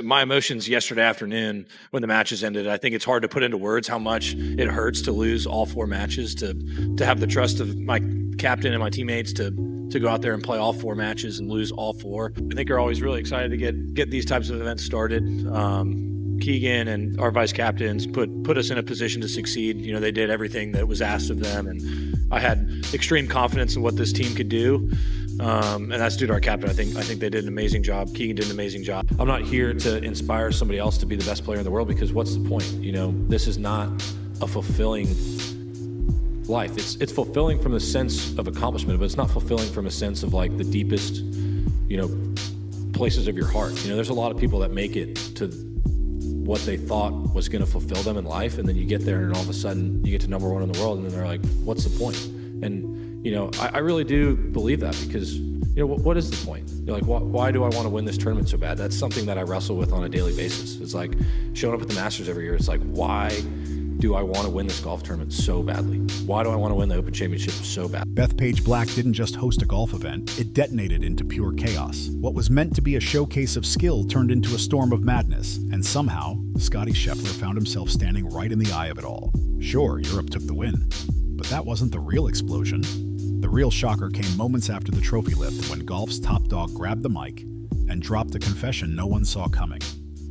My emotions yesterday afternoon when the matches ended, I think it's hard to put into words how much it hurts to lose all 4 matches, to have the trust of my captain and my teammates to go out there and play all 4 matches and lose all 4. I think we're always really excited to get these types of events started. Keegan and our vice captains put us in a position to succeed. You know, they did everything that was asked of them, and I had extreme confidence in what this team could do. And that's due to our captain. I think they did an amazing job. Keegan did an amazing job. I'm not here to inspire somebody else to be the best player in the world, because what's the point? You know, this is not a fulfilling life. It's fulfilling from the sense of accomplishment, but it's not fulfilling from a sense of like the deepest, you know, places of your heart. You know, there's a lot of people that make it to what they thought was going to fulfill them in life, and then you get there and all of a sudden you get to #1 in the world, and then they're like, what's the point? And you know, I really do believe that, because you know, what is the point? You're like, why do I want to win this tournament so bad? That's something that I wrestle with on a daily basis. It's like showing up at the Masters every year. It's like, why do I want to win this golf tournament so badly? Why do I want to win the Open Championship so bad? Bethpage Black didn't just host a golf event, it detonated into pure chaos. What was meant to be a showcase of skill turned into a storm of madness, and somehow, Scottie Scheffler found himself standing right in the eye of it all. Sure, Europe took the win, but that wasn't the real explosion. The real shocker came moments after the trophy lift, when golf's top dog grabbed the mic and dropped a confession no one saw coming.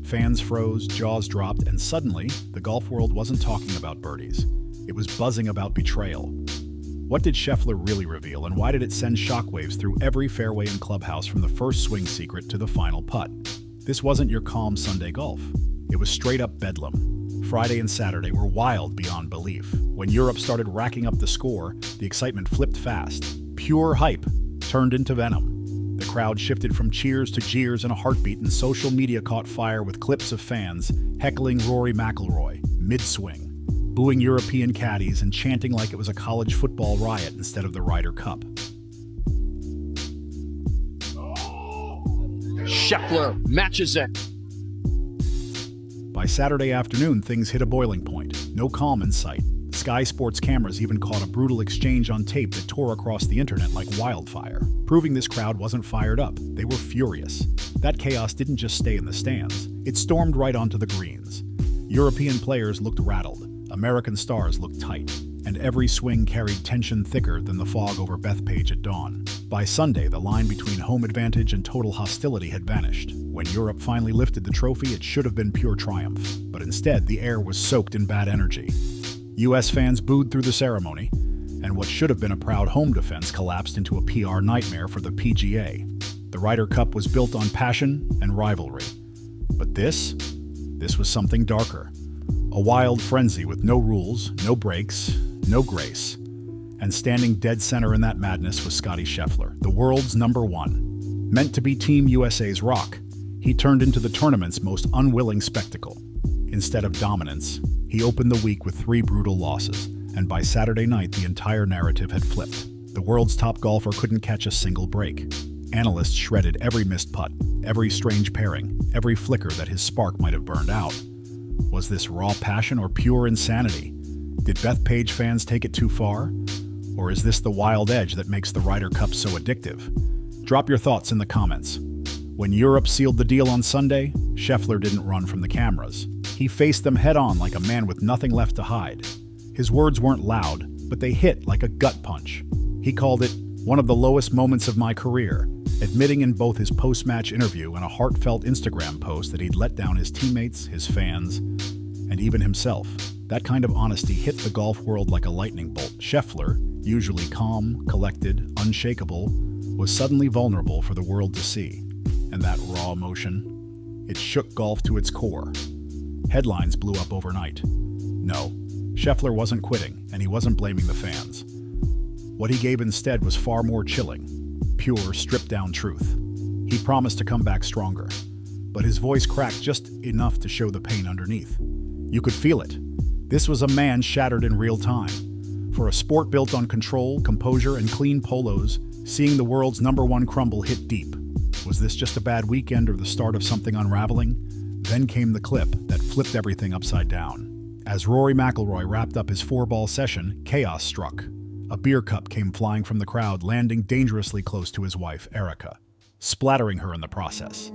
Fans froze, jaws dropped, and suddenly, the golf world wasn't talking about birdies. It was buzzing about betrayal. What did Scheffler really reveal, and why did it send shockwaves through every fairway and clubhouse from the first swing secret to the final putt? This wasn't your calm Sunday golf. It was straight up bedlam. Friday and Saturday were wild beyond belief. When Europe started racking up the score, the excitement flipped fast. Pure hype turned into venom. The crowd shifted from cheers to jeers in a heartbeat, and social media caught fire with clips of fans heckling Rory McIlroy mid-swing, booing European caddies, and chanting like it was a college football riot instead of the Ryder Cup. Scheffler matches it. By Saturday afternoon, things hit a boiling point. No calm in sight. Sky Sports cameras even caught a brutal exchange on tape that tore across the internet like wildfire, proving this crowd wasn't fired up. They were furious. That chaos didn't just stay in the stands. It stormed right onto the greens. European players looked rattled. American stars looked tight. And every swing carried tension thicker than the fog over Bethpage at dawn. By Sunday, the line between home advantage and total hostility had vanished. When Europe finally lifted the trophy, it should have been pure triumph. But instead, the air was soaked in bad energy. U.S. fans booed through the ceremony, and what should have been a proud home defense collapsed into a PR nightmare for the PGA. The Ryder Cup was built on passion and rivalry. But this was something darker. A wild frenzy with no rules, no breaks, no grace. And standing dead center in that madness was Scottie Scheffler, the world's #1. Meant to be Team USA's rock, he turned into the tournament's most unwilling spectacle. Instead of dominance, he opened the week with 3 brutal losses, and by Saturday night the entire narrative had flipped. The world's top golfer couldn't catch a single break. Analysts shredded every missed putt, every strange pairing, every flicker that his spark might have burned out. Was this raw passion or pure insanity? Did Bethpage fans take it too far? Or is this the wild edge that makes the Ryder Cup so addictive? Drop your thoughts in the comments. When Europe sealed the deal on Sunday, Scheffler didn't run from the cameras. He faced them head-on like a man with nothing left to hide. His words weren't loud, but they hit like a gut punch. He called it one of the lowest moments of my career, admitting in both his post-match interview and a heartfelt Instagram post that he'd let down his teammates, his fans, and even himself. That kind of honesty hit the golf world like a lightning bolt. Scheffler, usually calm, collected, unshakable, was suddenly vulnerable for the world to see. And that raw emotion, it shook golf to its core. Headlines blew up overnight. No, Scheffler wasn't quitting, and he wasn't blaming the fans. What he gave instead was far more chilling, pure, stripped-down truth. He promised to come back stronger, but his voice cracked just enough to show the pain underneath. You could feel it. This was a man shattered in real time. For a sport built on control, composure, and clean polos, seeing the world's #1 crumble hit deep. Was this just a bad weekend or the start of something unraveling? Then came the clip that flipped everything upside down. As Rory McIlroy wrapped up his 4-ball session, chaos struck. A beer cup came flying from the crowd, landing dangerously close to his wife, Erica, splattering her in the process.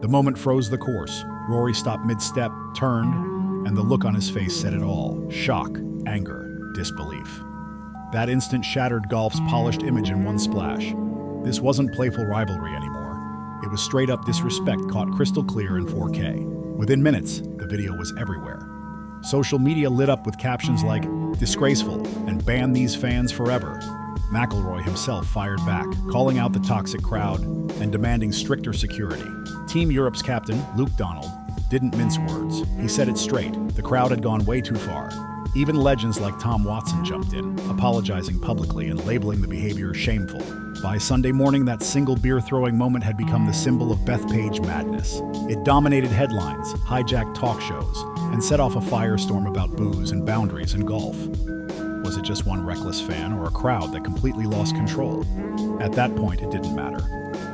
The moment froze the course. Rory stopped mid-step, turned, and the look on his face said it all. Shock, anger, disbelief. That instant shattered golf's polished image in one splash. This wasn't playful rivalry anymore. It was straight-up disrespect caught crystal clear in 4K. Within minutes, the video was everywhere. Social media lit up with captions like, "Disgraceful," and "Ban these fans forever." McIlroy himself fired back, calling out the toxic crowd and demanding stricter security. Team Europe's captain, Luke Donald, didn't mince words. He said it straight. The crowd had gone way too far. Even legends like Tom Watson jumped in, apologizing publicly and labeling the behavior shameful. By Sunday morning, that single beer-throwing moment had become the symbol of Bethpage madness. It dominated headlines, hijacked talk shows, and set off a firestorm about booze and boundaries in golf. Was it just one reckless fan or a crowd that completely lost control? At that point, it didn't matter.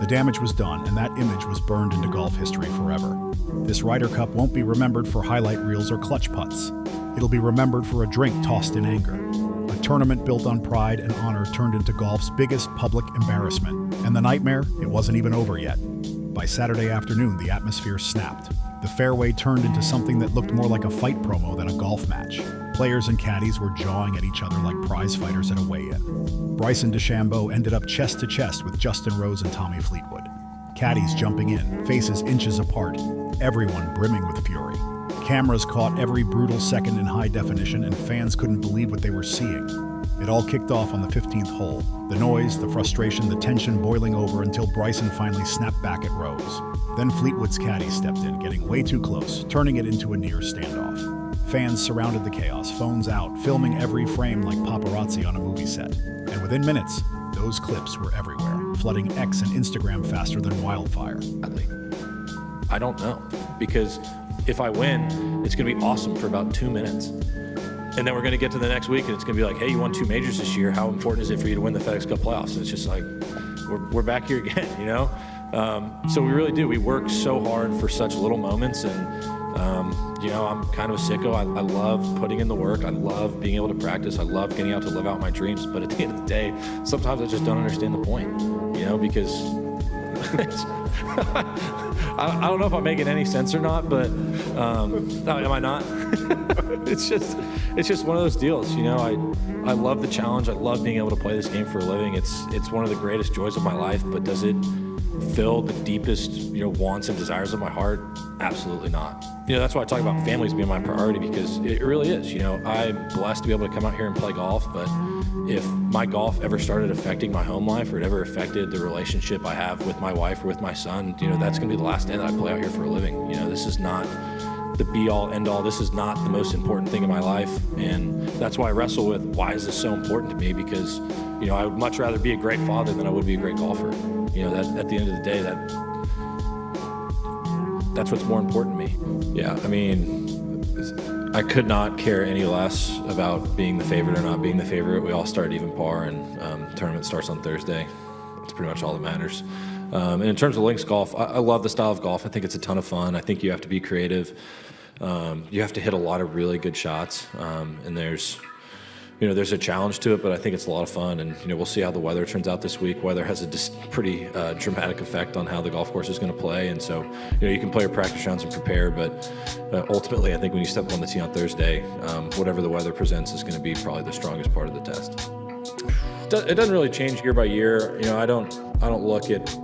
The damage was done, and that image was burned into golf history forever. This Ryder Cup won't be remembered for highlight reels or clutch putts. It'll be remembered for a drink tossed in anger. A tournament built on pride and honor turned into golf's biggest public embarrassment. And the nightmare, it wasn't even over yet. By Saturday afternoon, the atmosphere snapped. The fairway turned into something that looked more like a fight promo than a golf match. Players and caddies were jawing at each other like prize fighters at a weigh-in. Bryson DeChambeau ended up chest to chest with Justin Rose and Tommy Fleetwood. Caddies jumping in, faces inches apart, everyone brimming with fury. Cameras caught every brutal second in high definition, and fans couldn't believe what they were seeing. It all kicked off on the 15th hole. The noise, the frustration, the tension boiling over until Bryson finally snapped back at Rose. Then Fleetwood's caddy stepped in, getting way too close, turning it into a near standoff. Fans surrounded the chaos, phones out, filming every frame like paparazzi on a movie set. And within minutes, those clips were everywhere, flooding X and Instagram faster than wildfire. I don't know, because if I win, it's going to be awesome for about 2 minutes. And then we're going to get to the next week, and it's going to be like, hey, you won 2 majors this year. How important is it for you to win the FedEx Cup playoffs? And it's just like, we're back here again, you know? So we really do. We work so hard for such little moments, and you know, I'm kind of a sicko. I love putting in the work. I love being able to practice. I love getting out to live out my dreams. But at the end of the day, sometimes I just don't understand the point, you know, because I don't know if I'm making any sense or not, but am I not? It's just one of those deals, you know. I love the challenge. I love being able to play this game for a living. It's one of the greatest joys of my life, but does it fill the deepest, you know, wants and desires of my heart? Absolutely not. You know, that's why I talk about families being my priority, because it really is. You know, I'm blessed to be able to come out here and play golf, but if my golf ever started affecting my home life, or it ever affected the relationship I have with my wife or with my son, you know, that's going to be the last day that I play out here for a living. You know, this is not the be-all, end-all. This is not the most important thing in my life, and that's why I wrestle with, why is this so important to me? Because, you know, I would much rather be a great father than I would be a great golfer. You know, that at the end of the day, that's what's more important to me. Yeah, I mean, I could not care any less about being the favorite or not being the favorite. We all start even par, and tournament starts on Thursday. It's pretty much all that matters. And in terms of links golf, I love the style of golf. I think it's a ton of fun. I think you have to be creative. You have to hit a lot of really good shots, and there's a challenge to it, but I think it's a lot of fun. And, you know, we'll see how the weather turns out this week. Weather has a pretty dramatic effect on how the golf course is going to play. And so, you know, you can play your practice rounds and prepare, but ultimately, I think when you step on the tee on Thursday, whatever the weather presents is going to be probably the strongest part of the test. It doesn't really change year by year. You know, I don't look at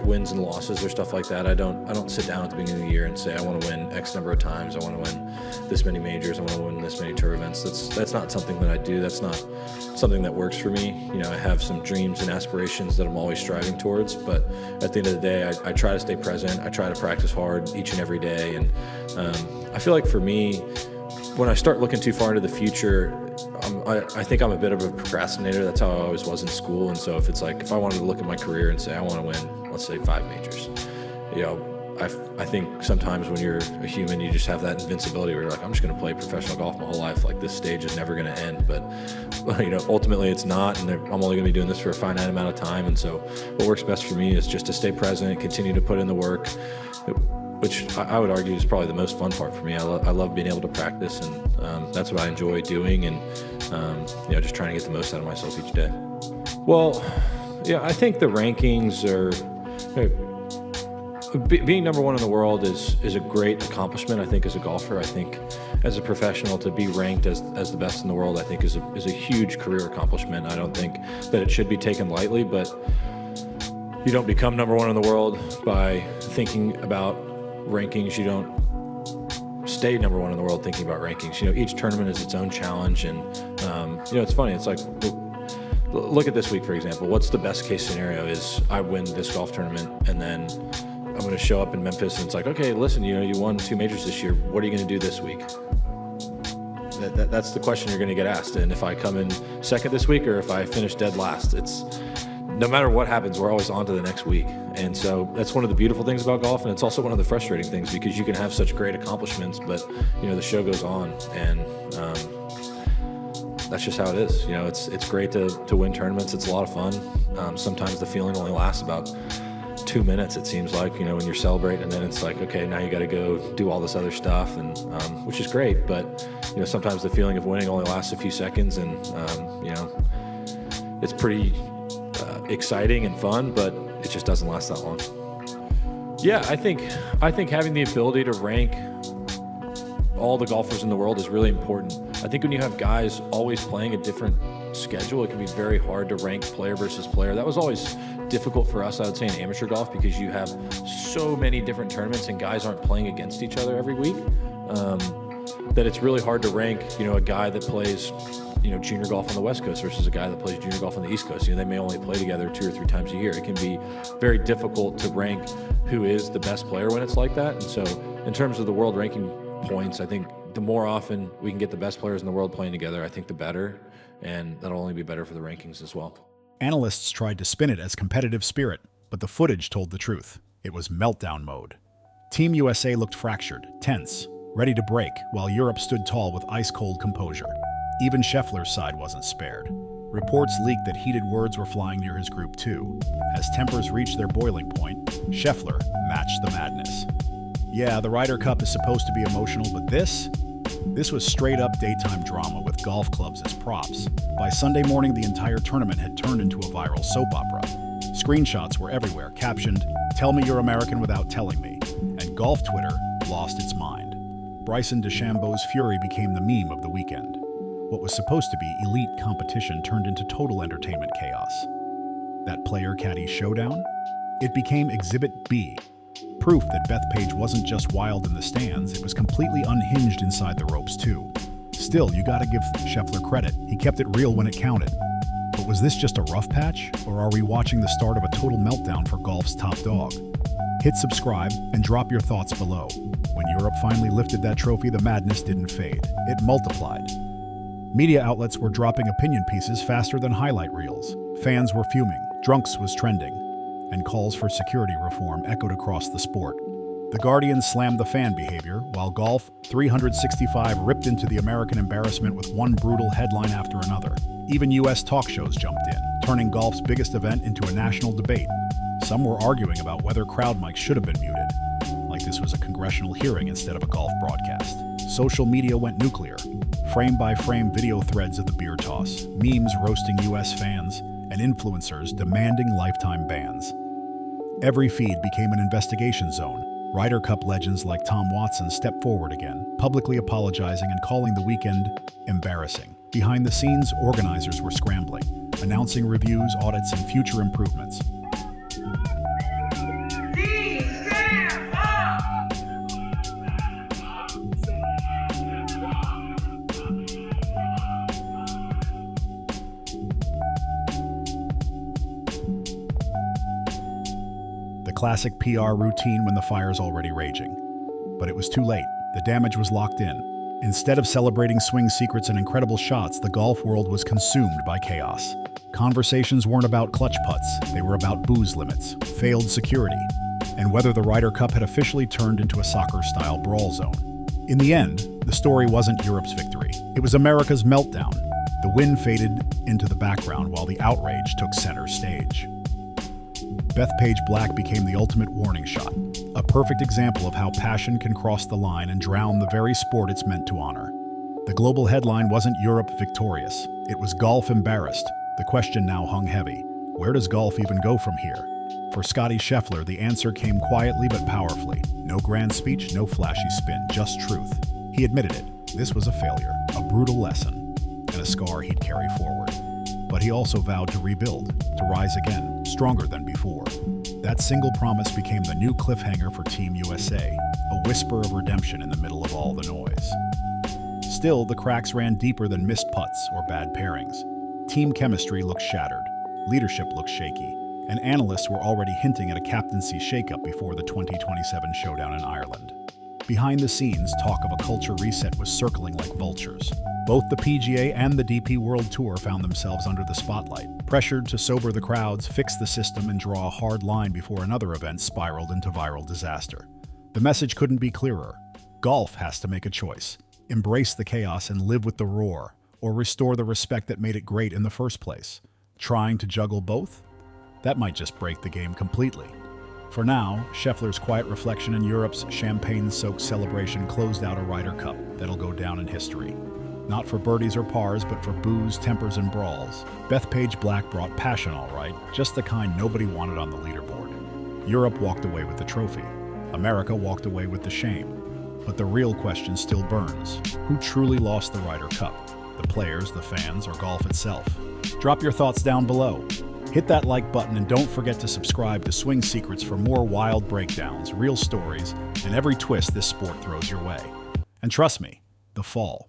wins and losses or stuff like that. I don't sit down at the beginning of the year and say I want to win X number of times. I want to win this many majors. I want to win this many tour events. That's not something that I do. That's not something that works for me. You know, I have some dreams and aspirations that I'm always striving towards, but at the end of the day, I try to stay present. I try to practice hard each and every day. And I feel like for me, when I start looking too far into the future, I think I'm a bit of a procrastinator. That's how I always was in school. And so if I wanted to look at my career and say I want to win, let's say 5 majors, you know, I think sometimes when you're a human, you just have that invincibility where you're like, I'm just going to play professional golf my whole life. Like, this stage is never going to end. But, you know, ultimately it's not, and I'm only going to be doing this for a finite amount of time. And so what works best for me is just to stay present, continue to put in the work, which I would argue is probably the most fun part for me. I love being able to practice, and that's what I enjoy doing, and you know, just trying to get the most out of myself each day. Well, yeah, I think the rankings are, Being number one in the world is a great accomplishment, I think, as a golfer. I think as a professional, to be ranked as the best in the world, I think is a huge career accomplishment. I don't think that it should be taken lightly, but you don't become number one in the world by thinking about rankings. You don't stay number one in the world thinking about rankings. Each tournament is its own challenge, and it's funny. It's like, look at this week, for example. What's the best case scenario is I win this golf tournament, and then I'm going to show up in Memphis, and it's like, okay, listen, you won 2 majors this year. What are you going to do this week? That's the question you're going to get asked. And if I come in second this week, or if I finish dead last, it's no matter what happens, we're always on to the next week. And so that's one of the beautiful things about golf, and it's also one of the frustrating things, because you can have such great accomplishments, but the show goes on, and that's just how it is. It's great to win tournaments. It's a lot of fun. Sometimes the feeling only lasts about 2 minutes, it seems like, when you're celebrating, and then it's like, okay, now you got to go do all this other stuff, and which is great, but sometimes the feeling of winning only lasts a few seconds, and it's pretty exciting and fun, but it just doesn't last that long. Yeah, I think having the ability to rank all the golfers in the world is really important. I think when you have guys always playing a different schedule, it can be very hard to rank player versus player. That was always difficult for us, I would say, in amateur golf, because you have so many different tournaments and guys aren't playing against each other every week, that it's really hard to rank, a guy that plays, junior golf on the West Coast versus a guy that plays junior golf on the East Coast. They may only play together 2 or 3 times a year. It can be very difficult to rank who is the best player when it's like that. And so in terms of the world ranking points, I think the more often we can get the best players in the world playing together, I think the better, and that'll only be better for the rankings as well. Analysts tried to spin it as competitive spirit, but the footage told the truth. It was meltdown mode. Team USA looked fractured, tense, ready to break, while Europe stood tall with ice-cold composure. Even Scheffler's side wasn't spared. Reports leaked that heated words were flying near his group too. As tempers reached their boiling point, Scheffler matched the madness. Yeah, the Ryder Cup is supposed to be emotional, but this was straight-up daytime drama with golf clubs as props. By Sunday morning, the entire tournament had turned into a viral soap opera. Screenshots were everywhere, captioned, "Tell me you're American without telling me," and golf Twitter lost its mind. Bryson DeChambeau's fury became the meme of the weekend. What was supposed to be elite competition turned into total entertainment chaos. That player-caddy showdown? It became Exhibit B, proof that Bethpage wasn't just wild in the stands, it was completely unhinged inside the ropes too. Still, you gotta give Scheffler credit. He kept it real when it counted. But was this just a rough patch, or are we watching the start of a total meltdown for golf's top dog? Hit subscribe and drop your thoughts below. When Europe finally lifted that trophy, the madness didn't fade. It multiplied. Media outlets were dropping opinion pieces faster than highlight reels. Fans were fuming, Drunks was trending, and calls for security reform echoed across the sport. The Guardian slammed the fan behavior, while Golf 365 ripped into the American embarrassment with one brutal headline after another. Even U.S. talk shows jumped in, turning golf's biggest event into a national debate. Some were arguing about whether crowd mics should have been muted, like this was a congressional hearing instead of a golf broadcast. Social media went nuclear. Frame-by-frame video threads of the beer toss, memes roasting U.S. fans, and influencers demanding lifetime bans. Every feed became an investigation zone. Ryder Cup legends like Tom Watson stepped forward again, publicly apologizing and calling the weekend embarrassing. Behind the scenes, organizers were scrambling, announcing reviews, audits, and future improvements. The classic PR routine when the fire's already raging. But it was too late. The damage was locked in. Instead of celebrating swing secrets and incredible shots, the golf world was consumed by chaos. Conversations weren't about clutch putts, they were about booze limits, failed security, and whether the Ryder Cup had officially turned into a soccer-style brawl zone. In the end, the story wasn't Europe's victory. It was America's meltdown. The win faded into the background while the outrage took center stage. Bethpage Black became the ultimate warning shot, a perfect example of how passion can cross the line and drown the very sport it's meant to honor. The global headline wasn't Europe victorious, it was golf embarrassed. The question now hung heavy. Where does golf even go from here? For Scottie Scheffler, the answer came quietly but powerfully. No grand speech, no flashy spin, just truth. He admitted it. This was a failure, a brutal lesson, and a scar he'd carry forward. But he also vowed to rebuild, to rise again, stronger than before. That single promise became the new cliffhanger for Team USA, a whisper of redemption in the middle of all the noise. Still, the cracks ran deeper than missed putts or bad pairings. Team chemistry looked shattered, leadership looked shaky, and analysts were already hinting at a captaincy shakeup before the 2027 showdown in Ireland. Behind the scenes, talk of a culture reset was circling like vultures. Both the PGA and the DP World Tour found themselves under the spotlight, pressured to sober the crowds, fix the system, and draw a hard line before another event spiraled into viral disaster. The message couldn't be clearer. Golf has to make a choice. Embrace the chaos and live with the roar, or restore the respect that made it great in the first place. Trying to juggle both? That might just break the game completely. For now, Scheffler's quiet reflection in Europe's champagne-soaked celebration closed out a Ryder Cup that'll go down in history. Not for birdies or pars, but for booze, tempers, and brawls. Bethpage Black brought passion, all right, just the kind nobody wanted on the leaderboard. Europe walked away with the trophy. America walked away with the shame. But the real question still burns. Who truly lost the Ryder Cup? The players, the fans, or golf itself? Drop your thoughts down below. Hit that like button and don't forget to subscribe to Swing Secrets for more wild breakdowns, real stories, and every twist this sport throws your way. And trust me, the fall